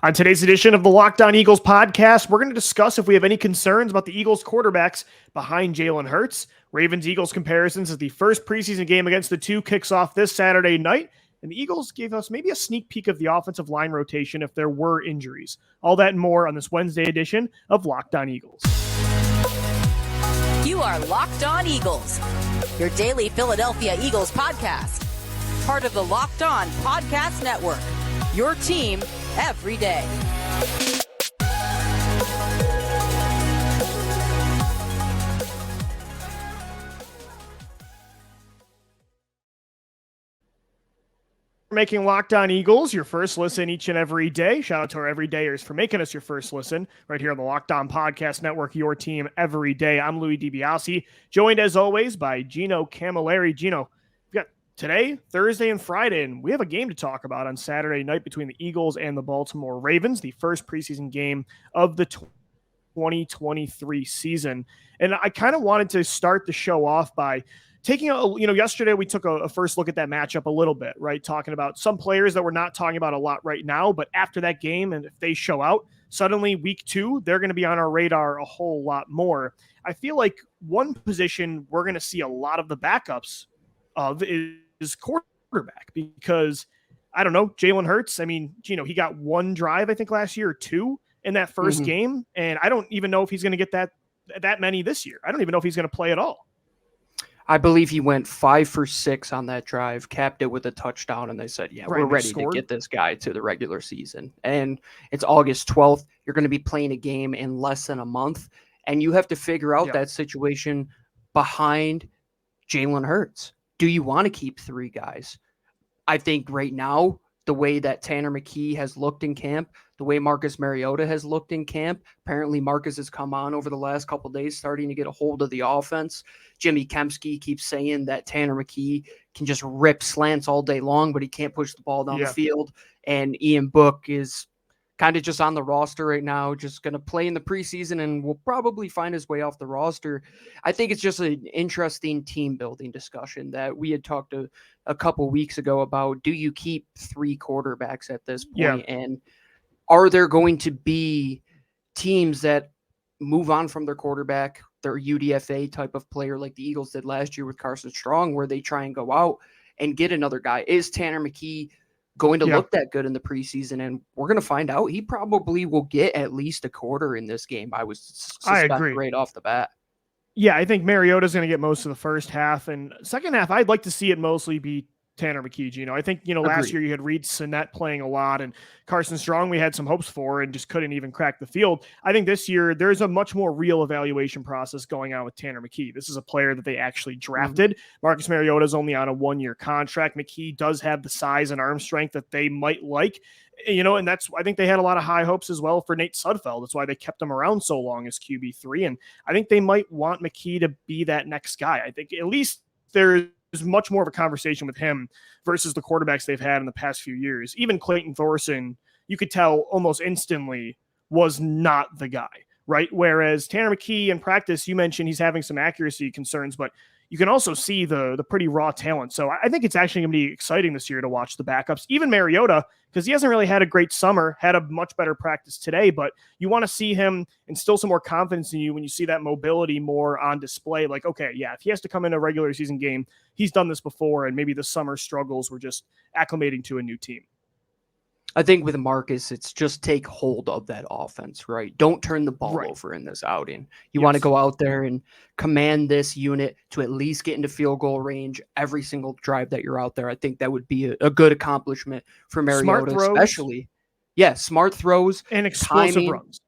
On today's edition of the Locked On Eagles podcast, we're going to discuss if we have any concerns about the Eagles quarterbacks behind Jalen Hurts. Ravens-Eagles comparisons as the first preseason game against the two kicks off this Saturday night. And the Eagles gave us maybe a sneak peek of the offensive line rotation if there were injuries. All that and more on this Wednesday edition of Locked On Eagles. You are Locked On Eagles, your daily Philadelphia Eagles podcast. Part of the Locked On Podcast Network, your team every day. Making Locked On Eagles your first listen each and every day. Shout out to our everydayers for making us your first listen right here on the Locked On Podcast Network, your team every day. I'm Louis DiBiase, joined as always by Gino Camilleri. Gino, we've got today, Thursday, and Friday, and we have a game to talk about on Saturday night between the Eagles and the Baltimore Ravens, the first preseason game of the 2023 season. And I kind of wanted to start the show off by taking yesterday we took a first look at that matchup a little bit, right? Talking about some players that we're not talking about a lot right now, but after that game, and if they show out, suddenly week 2, they're going to be on our radar a whole lot more. I feel like one position we're going to see a lot of the backups of is quarterback, because I don't know, Jalen Hurts, I mean, he got one drive, I think last year, or two in that first game. And I don't even know if he's going to get that many this year. I don't even know if he's going to play at all. I believe he went 5 for 6 on that drive, capped it with a touchdown, and they said, we're ready to get this guy to the regular season. And it's August 12th. You're going to be playing a game in less than a month, and you have to figure out that situation behind Jalen Hurts. Do you want to keep 3 guys? I think right now, the way that Tanner McKee has looked in camp, the way Marcus Mariota has looked in camp, apparently Marcus has come on over the last couple of days, starting to get a hold of the offense. Jimmy Kempski keeps saying that Tanner McKee can just rip slants all day long, but he can't push the ball down the field. And Ian Book is kind of just on the roster right now, just going to play in the preseason and will probably find his way off the roster. I think it's just an interesting team building discussion that we had talked a couple weeks ago about. Do you keep 3 quarterbacks at this point? And are there going to be teams that move on from their quarterback, their UDFA type of player like the Eagles did last year with Carson Strong, where they try and go out and get another guy? Is Tanner McKee going to look that good in the preseason? And we're going to find out. He probably will get at least a quarter in this game. I agree right off the bat. Yeah, I think Mariota's going to get most of the first half, and second half, I'd like to see it mostly be Tanner McKee. I think, last year you had Reed Sinnett playing a lot, and Carson Strong we had some hopes for and just couldn't even crack the field. I think this year there's a much more real evaluation process going on with Tanner McKee. This is a player that they actually drafted. Marcus Mariota is only on a 1-year contract. McKee does have the size and arm strength that they might like, and I think they had a lot of high hopes as well for Nate Sudfeld. That's why they kept him around so long as QB3. And I think they might want McKee to be that next guy. I think at least there's much more of a conversation with him versus the quarterbacks they've had in the past few years. Even Clayton Thorson, you could tell almost instantly was not the guy, right? Whereas Tanner McKee in practice, you mentioned he's having some accuracy concerns, but you can also see the pretty raw talent. So I think it's actually going to be exciting this year to watch the backups, even Mariota, because he hasn't really had a great summer, had a much better practice today, but you want to see him instill some more confidence in you when you see that mobility more on display. Like, okay, if he has to come in a regular season game, he's done this before, and maybe the summer struggles were just acclimating to a new team. I think with Marcus, it's just take hold of that offense, right? Don't turn the ball over in this outing. You want to go out there and command this unit to at least get into field goal range every single drive that you're out there. I think that would be a good accomplishment for Mariota, especially. Yeah, smart throws. And explosive runs.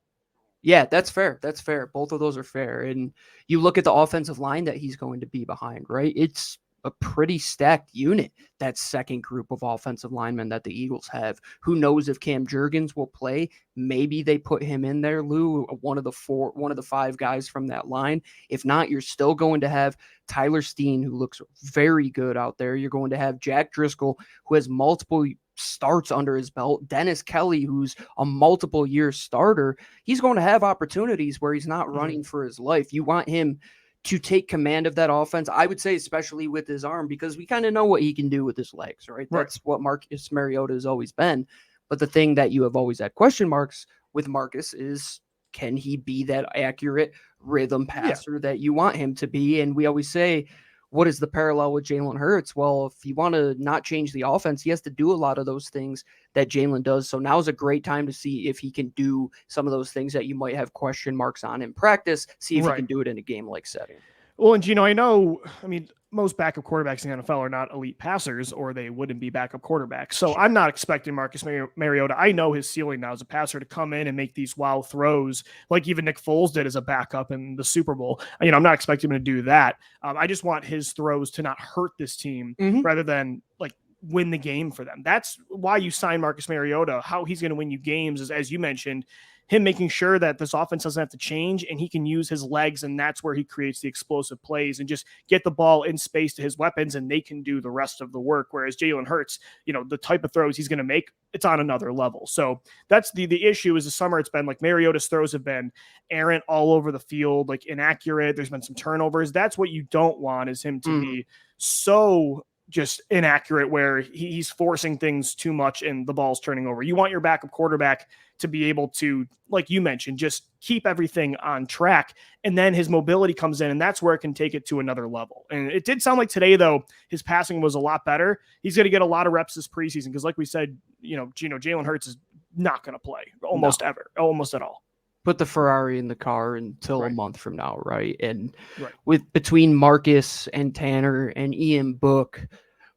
Yeah, that's fair. That's fair. Both of those are fair. And you look at the offensive line that he's going to be behind, right? It's a pretty stacked unit, that second group of offensive linemen that the Eagles have. Who knows if Cam Jurgens will play? Maybe they put him in there, Lou, one of the 5 guys from that line. If not, you're still going to have Tyler Steen, who looks very good out there. You're going to have Jack Driscoll, who has multiple starts under his belt. Dennis Kelly, who's a multiple year starter. He's going to have opportunities where he's not running for his life. You want him to take command of that offense, I would say, especially with his arm, because we kind of know what he can do with his legs, right? That's what Marcus Mariota has always been. But the thing that you have always had question marks with Marcus is, can he be that accurate rhythm passer that you want him to be? And we always say, what is the parallel with Jalen Hurts? Well, if you want to not change the offense, he has to do a lot of those things that Jalen does. So now's a great time to see if he can do some of those things that you might have question marks on in practice, see if he can do it in a game-like setting. Well, and most backup quarterbacks in the NFL are not elite passers, or they wouldn't be backup quarterbacks. So I'm not expecting Marcus Mariota. I know his ceiling now as a passer to come in and make these wow throws like even Nick Foles did as a backup in the Super Bowl. I'm not expecting him to do that. I just want his throws to not hurt this team rather than like win the game for them. That's why you sign Marcus Mariota. How he's going to win you games is, as you mentioned, him making sure that this offense doesn't have to change and he can use his legs, and that's where he creates the explosive plays and just get the ball in space to his weapons, and they can do the rest of the work. Whereas Jalen Hurts, the type of throws he's going to make, it's on another level. So that's the issue is the summer. It's been like Mariota's throws have been errant all over the field, like inaccurate. There's been some turnovers. That's what you don't want, is him to be so just inaccurate where he's forcing things too much and the ball's turning over. You want your backup quarterback to be able to, like you mentioned, just keep everything on track. And then his mobility comes in, and that's where it can take it to another level. And it did sound like today, though, his passing was a lot better. He's going to get a lot of reps this preseason because, like we said, Jalen Hurts is not going to play almost at all. Put the Ferrari in the car until a month from now, right? And with between Marcus and Tanner and Ian Book,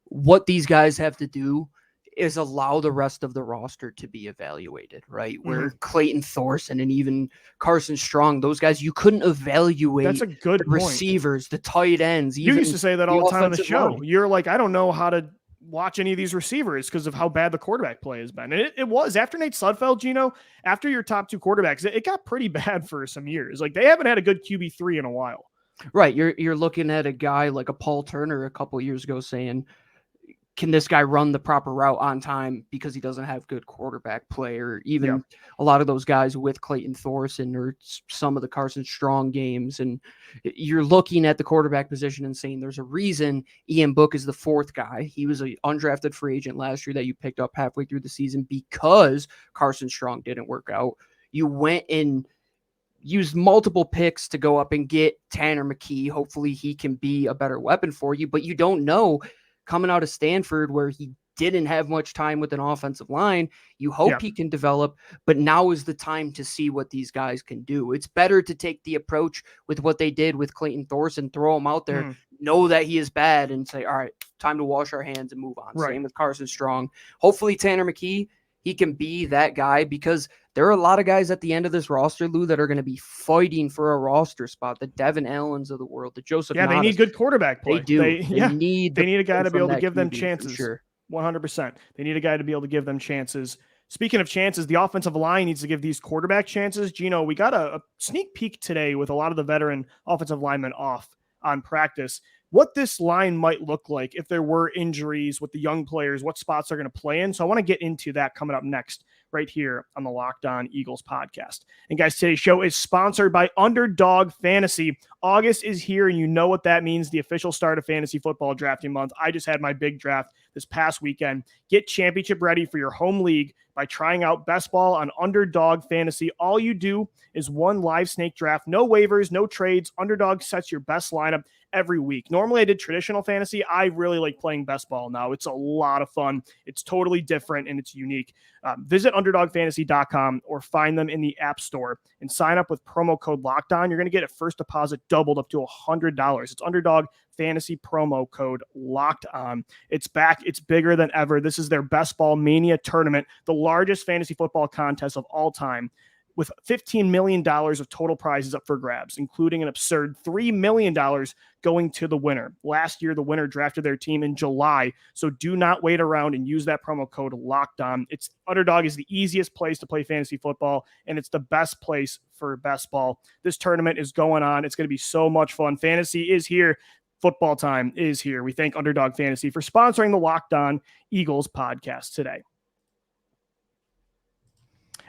what these guys have to do is allow the rest of the roster to be evaluated, right? Where Clayton Thorson and even Carson Strong, those guys, you couldn't evaluate. That's a good the receivers, the tight ends. You used to say that all the time on the show. You're like, I don't know how to watch any of these receivers because of how bad the quarterback play has been. And it was after Nate Sudfeld, after your top two quarterbacks, it got pretty bad for some years. Like they haven't had a good QB3 in a while. Right. You're looking at a guy like a Paul Turner a couple of years ago saying, can this guy run the proper route on time because he doesn't have good quarterback play? Or even a lot of those guys with Clayton Thorson or some of the Carson Strong games. And you're looking at the quarterback position and saying there's a reason Ian Book is the fourth guy. He was an undrafted free agent last year that you picked up halfway through the season because Carson Strong didn't work out. You went and used multiple picks to go up and get Tanner McKee. Hopefully he can be a better weapon for you, but you don't know. Coming out of Stanford where he didn't have much time with an offensive line, you hope he can develop, but now is the time to see what these guys can do. It's better to take the approach with what they did with Clayton Thorson, throw him out there, know that he is bad, and say, all right, time to wash our hands and move on. Same with Carson Strong. Hopefully Tanner McKee, he can be that guy because there are a lot of guys at the end of this roster, Lou, that are going to be fighting for a roster spot. The Devon Allens of the world, the Joseph Ngatas. They need good quarterback play. They do. They need a guy to be able to give them chances. Sure. 100%. They need a guy to be able to give them chances. Speaking of chances, the offensive line needs to give these quarterback chances. Gino, we got a sneak peek today with a lot of the veteran offensive linemen off on practice. What this line might look like if there were injuries with the young players, what spots they're going to play in. So I want to get into that coming up next right here on the Locked On Eagles podcast. And guys, today's show is sponsored by Underdog Fantasy. August is here, and you know what that means, the official start of fantasy football drafting month. I just had my big draft this past weekend. Get championship ready for your home league by trying out Best Ball on Underdog Fantasy. All you do is one live snake draft, no waivers, no trades. Underdog sets your best lineup every week. Normally I did traditional fantasy. I really like playing Best Ball now. It's a lot of fun. It's totally different and it's unique. Visit underdogfantasy.com or find them in the App Store and sign up with promo code LOCKEDON. You're going to get a first deposit doubled up to $100. It's Underdog Fantasy promo code Locked On. It's back. It's bigger than ever. This is their Best Ball Mania tournament, the largest fantasy football contest of all time, with $15 million of total prizes up for grabs, including an absurd $3 million going to the winner. Last year, the winner drafted their team in July, so do not wait around and use that promo code Locked On. Underdog is the easiest place to play fantasy football, and it's the best place for Best Ball. This tournament is going on. It's going to be so much fun. Fantasy is here. Football time is here. We thank Underdog Fantasy for sponsoring the Locked On Eagles podcast today.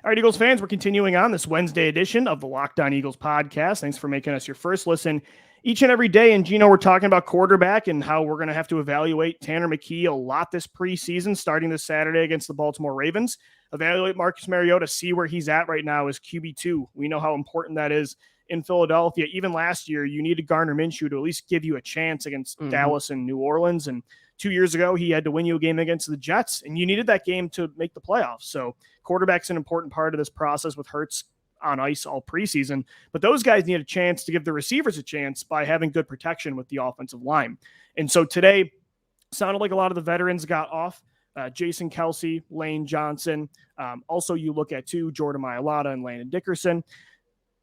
All right, Eagles fans, we're continuing on this Wednesday edition of the Locked On Eagles podcast. Thanks for making us your first listen each and every day. And Gino, we're talking about quarterback and how we're going to have to evaluate Tanner McKee a lot this preseason, starting this Saturday against the Baltimore Ravens. evaluate Marcus Mariota, see where he's at right now as QB2. We know how important that is in Philadelphia. Even last year, you needed Gardner Minshew to at least give you a chance against Dallas and New Orleans. And 2 years ago, he had to win you a game against the Jets, and you needed that game to make the playoffs. So quarterback's an important part of this process with Hurts on ice all preseason. But those guys need a chance to give the receivers a chance by having good protection with the offensive line. And so today, sounded like a lot of the veterans got off. Jason Kelce, Lane Johnson. Also, you look at Jordan Mailata and Landon Dickerson.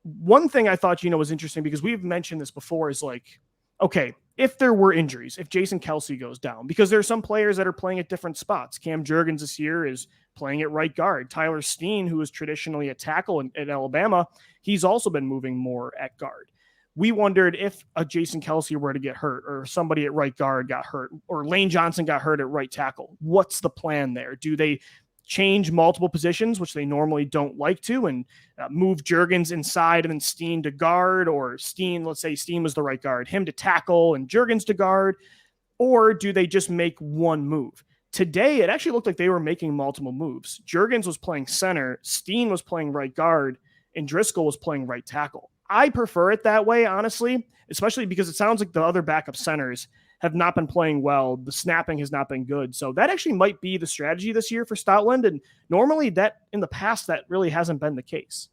One thing I thought, was interesting because we've mentioned this before is like, okay, if there were injuries, if Jason Kelce goes down, because there are some players that are playing at different spots. Cam Jurgens this year is playing at right guard. Tyler Steen, who is traditionally a tackle at Alabama, he's also been moving more at guard. We wondered if a Jason Kelce were to get hurt or somebody at right guard got hurt or Lane Johnson got hurt at right tackle. What's the plan there? Do they change multiple positions, which they normally don't like to, and move Jurgens inside and then Steen to guard, or Steen, let's say Steen was the right guard, him to tackle and Jurgens to guard, or do they just make one move? Today, it actually looked like they were making multiple moves. Jurgens was playing center, Steen was playing right guard, and Driscoll was playing right tackle. I prefer it that way, honestly, especially because it sounds like the other backup centers have not been playing well. The snapping has not been good. So that actually might be the strategy this year for Stoutland. And normally that in the past, that really hasn't been the case.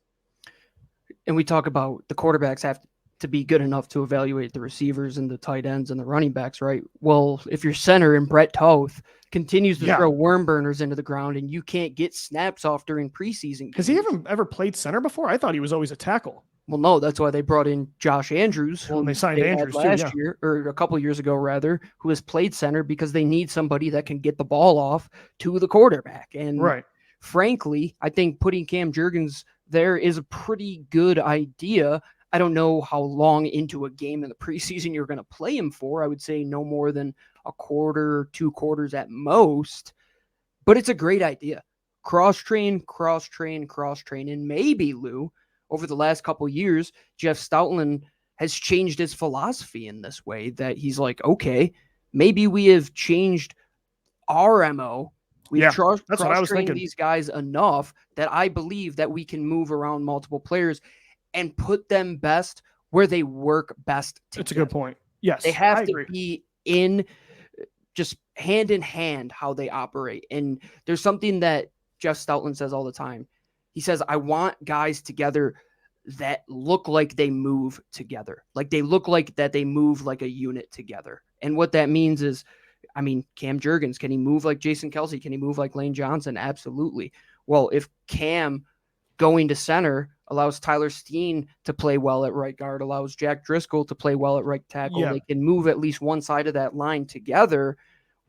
And we talk about the quarterbacks have to be good enough to evaluate the receivers and the tight ends and the running backs, right? Well, if your center and Brett Toth continues to throw worm burners into the ground and you can't get snaps off during preseason. Has he ever played center before? I thought he was always a tackle. Well, no, that's why they brought in Josh Andrews. Well, and they signed Andrews last year, or a couple of years ago, rather, who has played center because they need somebody that can get the ball off to the quarterback. And frankly, I think putting Cam Jurgens there is a pretty good idea. I don't know how long into a game in the preseason you're going to play him for. I would say no more than a quarter, 2 quarters at most. But it's a great idea. Cross-train. And maybe, Lou, over the last couple of years, Jeff Stoutland has changed his philosophy in this way that he's like, okay, maybe we have changed our MO. We've cross-trained these guys enough that I believe that we can move around multiple players and put them best where they work best together. That's a good point. Yes, they have to be in just hand in hand how they operate. And there's something that Jeff Stoutland says all the time. He says, I want guys together that look like they move together. Like they look like that they move like a unit together. And what that means is, I mean, Cam Jurgens, can he move like Jason Kelce? Can he move like Lane Johnson? Absolutely. Well, if Cam going to center allows Tyler Steen to play well at right guard, allows Jack Driscoll to play well at right tackle, they can move at least one side of that line together,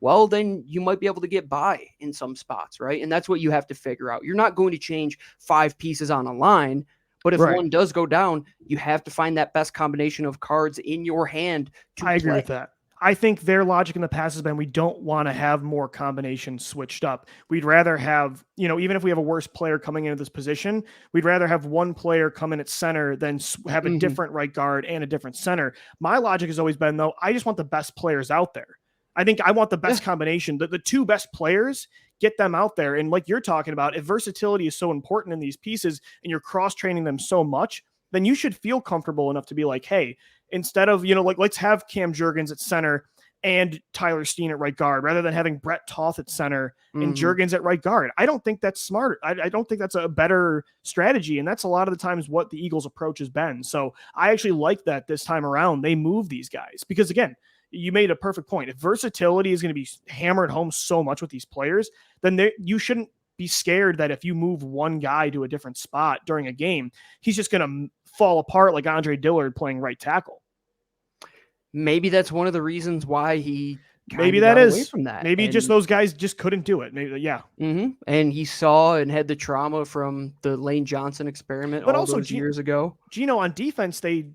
well, then you might be able to get by in some spots, right? And that's what you have to figure out. You're not going to change 5 pieces on a line, but if one does go down, you have to find that best combination of cards in your hand to play. I agree with that. I think their logic in the past has been we don't want to have more combinations switched up. We'd rather have, even if we have a worse player coming into this position, we'd rather have one player come in at center than have a different right guard and a different center. My logic has always been, though, I just want the best players out there. I think I want the best combination. The 2 best players, get them out there. And like you're talking about, if versatility is so important in these pieces and you're cross-training them so much, then you should feel comfortable enough to be like, hey, instead of, let's have Cam Jurgens at center and Tyler Steen at right guard rather than having Brett Toth at center and Jurgens at right guard. I don't think that's smart. I don't think that's a better strategy. And that's a lot of the times what the Eagles' approach has been. So I actually like that this time around they move these guys because, again, you made a perfect point. If versatility is going to be hammered home so much with these players, then you shouldn't be scared that if you move one guy to a different spot during a game, he's just going to fall apart like Andre Dillard playing right tackle. Maybe that's one of the reasons why he maybe that is away from that. Maybe just those guys just couldn't do it. Maybe, And he saw and had the trauma from the Lane Johnson experiment all those years ago. Gino, on defense, they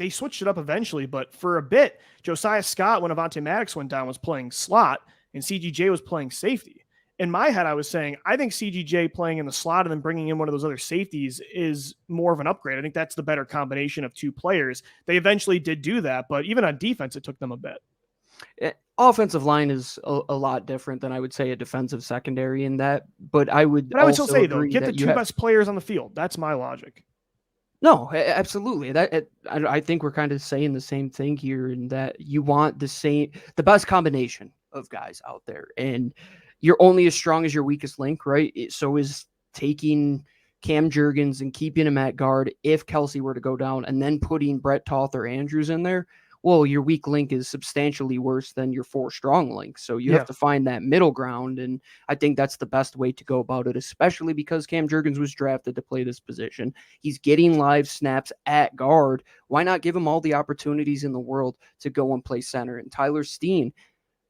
switched it up eventually, but for a bit, Josiah Scott, when Avonte Maddox went down, was playing slot, and CGJ was playing safety. In my head, I was saying, I think CGJ playing in the slot and then bringing in one of those other safeties is more of an upgrade. I think that's the better combination of 2 players. They eventually did do that, but even on defense, it took them a bit. Offensive line is a lot different than I would say a defensive secondary in that, but I would still say though, get the two best players on the field. That's my logic. No, absolutely. I think we're kind of saying the same thing here, in that you want the best combination of guys out there, and you're only as strong as your weakest link, right? So is taking Cam Jurgens and keeping him at guard if Kelsey were to go down, and then putting Brett Toth or Andrews in there. Well, your weak link is substantially worse than your 4 strong links. So you have to find that middle ground. And I think that's the best way to go about it, especially because Cam Jurgens was drafted to play this position. He's getting live snaps at guard. Why not give him all the opportunities in the world to go and play center? And Tyler Steen,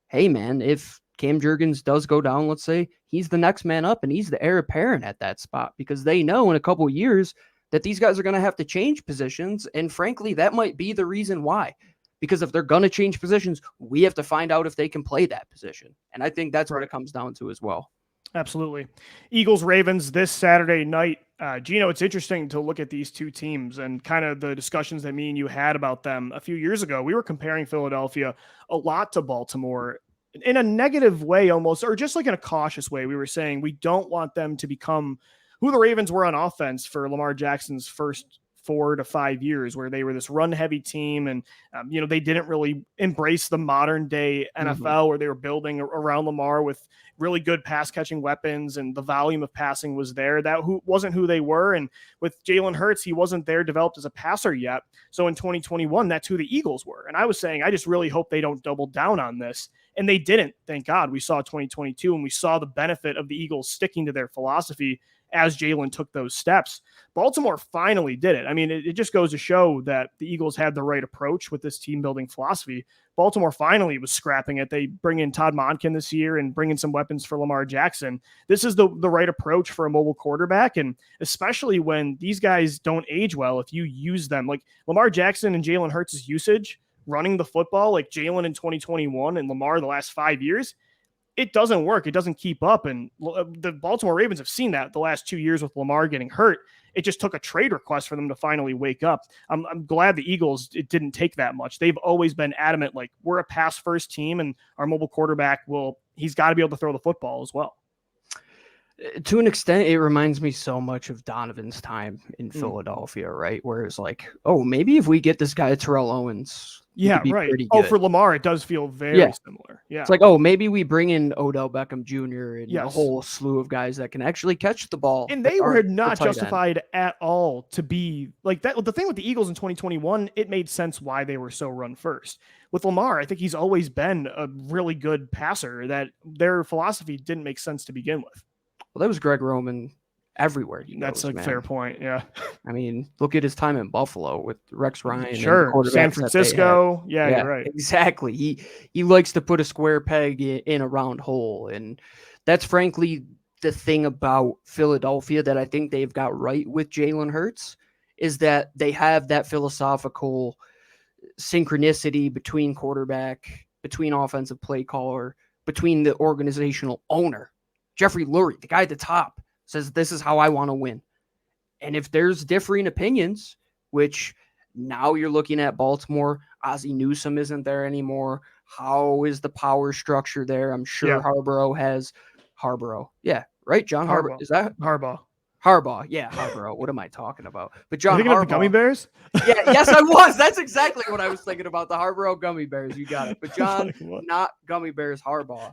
hey man, if Cam Jurgens does go down, let's say, he's the next man up and he's the heir apparent at that spot, because they know in a couple of years that these guys are going to have to change positions. And frankly, that might be the reason why. Because if they're going to change positions, we have to find out if they can play that position. And I think that's what it comes down to as well. Absolutely. Eagles Ravens this Saturday night. Gino, it's interesting to look at these two teams and kind of the discussions that me and you had about them a few years ago. We were comparing Philadelphia a lot to Baltimore in a negative way almost, or just like in a cautious way. We were saying we don't want them to become who the Ravens were on offense for Lamar Jackson's first 4 to 5 years, where they were this run heavy team. And, they didn't really embrace the modern day NFL where they were building around Lamar with really good pass catching weapons, and the volume of passing was there. That wasn't who they were. And with Jalen Hurts, he wasn't there developed as a passer yet. So in 2021, that's who the Eagles were. And I was saying, I just really hope they don't double down on this. And they didn't, thank God. We saw 2022 and we saw the benefit of the Eagles sticking to their philosophy as Jalen took those steps. Baltimore finally did it. I mean, it just goes to show that the Eagles had the right approach with this team building philosophy. Baltimore finally was scrapping it. They bring in Todd Monken this year and bring in some weapons for Lamar Jackson. This is the right approach for a mobile quarterback, and especially when these guys don't age well, if you use them. Like Lamar Jackson and Jalen Hurts' usage running the football, like Jalen in 2021 and Lamar the last 5 years, it doesn't work. It doesn't keep up. And the Baltimore Ravens have seen that the last 2 years with Lamar getting hurt. It just took a trade request for them to finally wake up. I'm glad the Eagles, it didn't take that much. They've always been adamant, like, we're a pass first team, and our mobile quarterback he's got to be able to throw the football as well. To an extent, it reminds me so much of Donovan's time in Philadelphia, right? Where it's like, oh, maybe if we get this guy Terrell Owens, yeah, right. Oh, for Lamar, it does feel very similar. Yeah, it's like, oh, maybe we bring in Odell Beckham Jr. and a whole slew of guys that can actually catch the ball. And they were not justified at all to be like that. The thing with the Eagles in 2021, it made sense why they were so run first. With Lamar, I think he's always been a really good passer. That their philosophy didn't make sense to begin with. Well, that was Greg Roman everywhere he goes. That's a fair point, yeah. I mean, look at his time in Buffalo with Rex Ryan. Sure, San Francisco. Yeah, you're right. Exactly. He likes to put a square peg in a round hole. And that's frankly the thing about Philadelphia that I think they've got right with Jalen Hurts, is that they have that philosophical synchronicity between quarterback, between offensive play caller, between the organizational owner. Jeffrey Lurie, the guy at the top, says, this is how I want to win. And if there's differing opinions, which now you're looking at Baltimore, Ozzie Newsome isn't there anymore. How is the power structure there? I'm sure Harborough has Harborough. Yeah, right? John Harbaugh. Is that Harbaugh? Harborough. Yeah, Harborough. What am I talking about? But John Harbaugh. Of the gummy bears? Yeah, yes, I was. That's exactly what I was thinking about. The Harborough gummy bears. You got it. But John, not gummy bears, Harbaugh.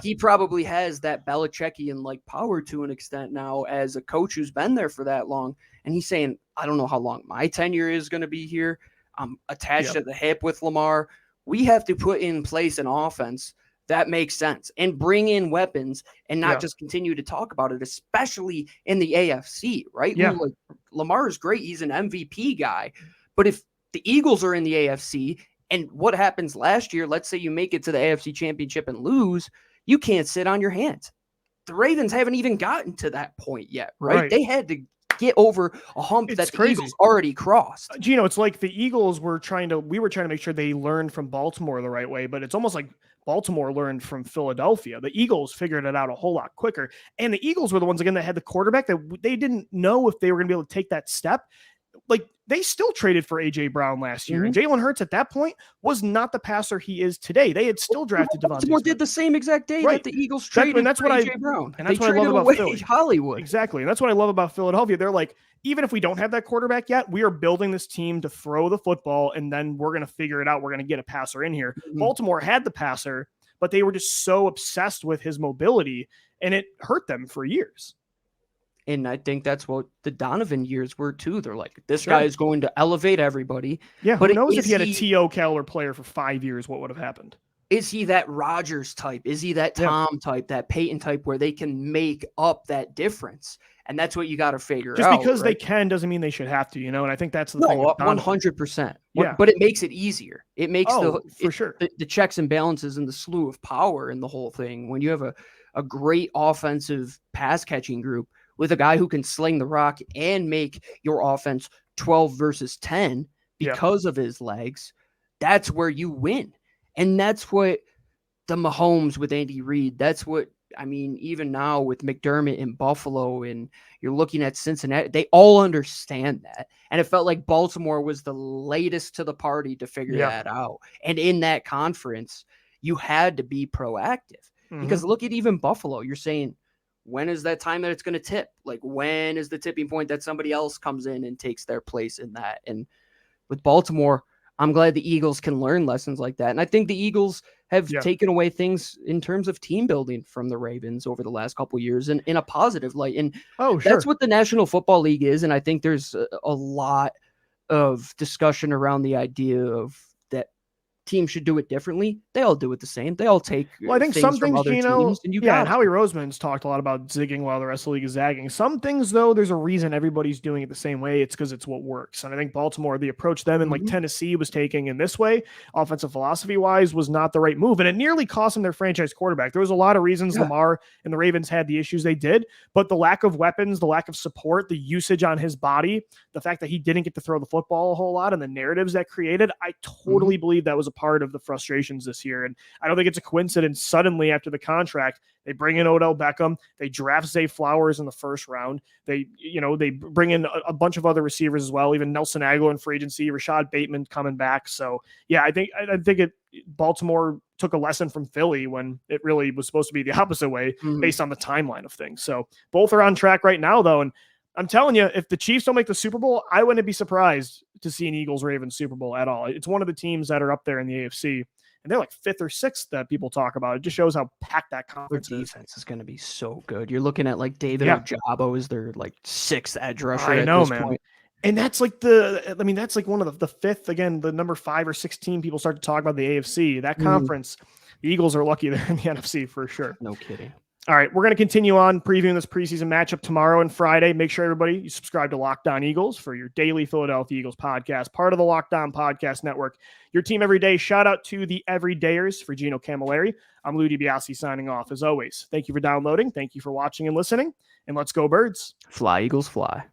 He probably has that Belichickian like power to an extent now as a coach who's been there for that long. And he's saying, I don't know how long my tenure is going to be here. I'm attached at the hip with Lamar. We have to put in place an offense that makes sense and bring in weapons and not just continue to talk about it, especially in the AFC, right? Yeah. Like, Lamar is great. He's an MVP guy. But if the Eagles are in the AFC and what happens last year, let's say you make it to the AFC Championship and lose, you can't sit on your hands. The Ravens haven't even gotten to that point yet, right? They had to get over a hump that the Eagles already crossed. Gino, it's like the Eagles we were trying to make sure they learned from Baltimore the right way, but it's almost like Baltimore learned from Philadelphia. The Eagles figured it out a whole lot quicker. And the Eagles were the ones, again, that had the quarterback that they didn't know if they were going to be able to take that step. like they still traded for AJ Brown last year. And Jalen Hurts at that point was not the passer he is today. They had still drafted Devon Allen. Did the same exact day that the Eagles traded and that's for what AJ Brown. And that's what I love about Philly. Hollywood. Exactly. And that's what I love about Philadelphia. They're like, even if we don't have that quarterback yet, we are building this team to throw the football, and then we're going to figure it out. We're going to get a passer in here. Baltimore had the passer, but they were just so obsessed with his mobility, and it hurt them for years. And I think that's what the Donovan years were too. They're like, this guy is going to elevate everybody. Yeah, but who knows if he had a T.O. caliber player for 5 years, what would have happened? Is he that Rodgers type? Is he that Tom type, that Peyton type, where they can make up that difference? And that's what you got to figure out. Just because they can doesn't mean they should have to, And I think that's the thing. 100%. Yeah. But it makes it easier. It makes the checks and balances and the slew of power in the whole thing. When you have a great offensive pass catching group with a guy who can sling the rock and make your offense 12 versus 10 because of his legs, that's where you win. And that's what the Mahomes with Andy Reid, that's what, I mean, even now with McDermott in Buffalo and you're looking at Cincinnati, they all understand that. And it felt like Baltimore was the latest to the party to figure that out. And in that conference, you had to be proactive because look at even Buffalo. You're saying, when is that time that it's going to tip? Like, when is the tipping point that somebody else comes in and takes their place in that? And with Baltimore, I'm glad the Eagles can learn lessons like that. And I think the Eagles have taken away things in terms of team building from the Ravens over the last couple of years and in a positive light. And that's what the National Football League is. And I think there's a lot of discussion around the idea of that teams should do it differently. They all do it the same. They all take I think some things, teams, and Howie Roseman's talked a lot about zigging while the rest of the league is zagging. Some things, though, there's a reason everybody's doing it the same way. It's because it's what works. And I think Baltimore, the approach them and like Tennessee was taking in this way, offensive philosophy-wise, was not the right move. And it nearly cost them their franchise quarterback. There was a lot of reasons Lamar and the Ravens had the issues they did, but the lack of weapons, the lack of support, the usage on his body, the fact that he didn't get to throw the football a whole lot, and the narratives that created, I totally believe that was a part of the frustrations this year. And I don't think it's a coincidence. Suddenly after the contract, they bring in Odell Beckham, they draft Zay Flowers in the first round. They bring in a bunch of other receivers as well, even Nelson Aguilar in free agency, Rashad Bateman coming back. So yeah, I think Baltimore took a lesson from Philly when it really was supposed to be the opposite way based on the timeline of things. So both are on track right now though. And I'm telling you, if the Chiefs don't make the Super Bowl, I wouldn't be surprised to see an Eagles-Ravens Super Bowl at all. It's one of the teams that are up there in the AFC, and they're like 5th or 6th that people talk about. It just shows how packed that conference is. Defense is going to be so good. You're looking at like David Ojabo is their like 6th edge rusher. I know, man. Point. And that's like that's like one of the 5th, again, the number 5 or 6 team people start to talk about the AFC. That conference, the Eagles are lucky they're in the NFC for sure. No kidding. All right, we're going to continue on previewing this preseason matchup tomorrow and Friday. Make sure everybody you subscribe to Locked On Eagles for your daily Philadelphia Eagles podcast, part of the Locked On Podcast Network. Your team every day. Shout out to the Everydayers for Gino Camilleri. I'm Lou DiBiase signing off as always. Thank you for downloading. Thank you for watching and listening. And let's go Birds. Fly, Eagles, fly.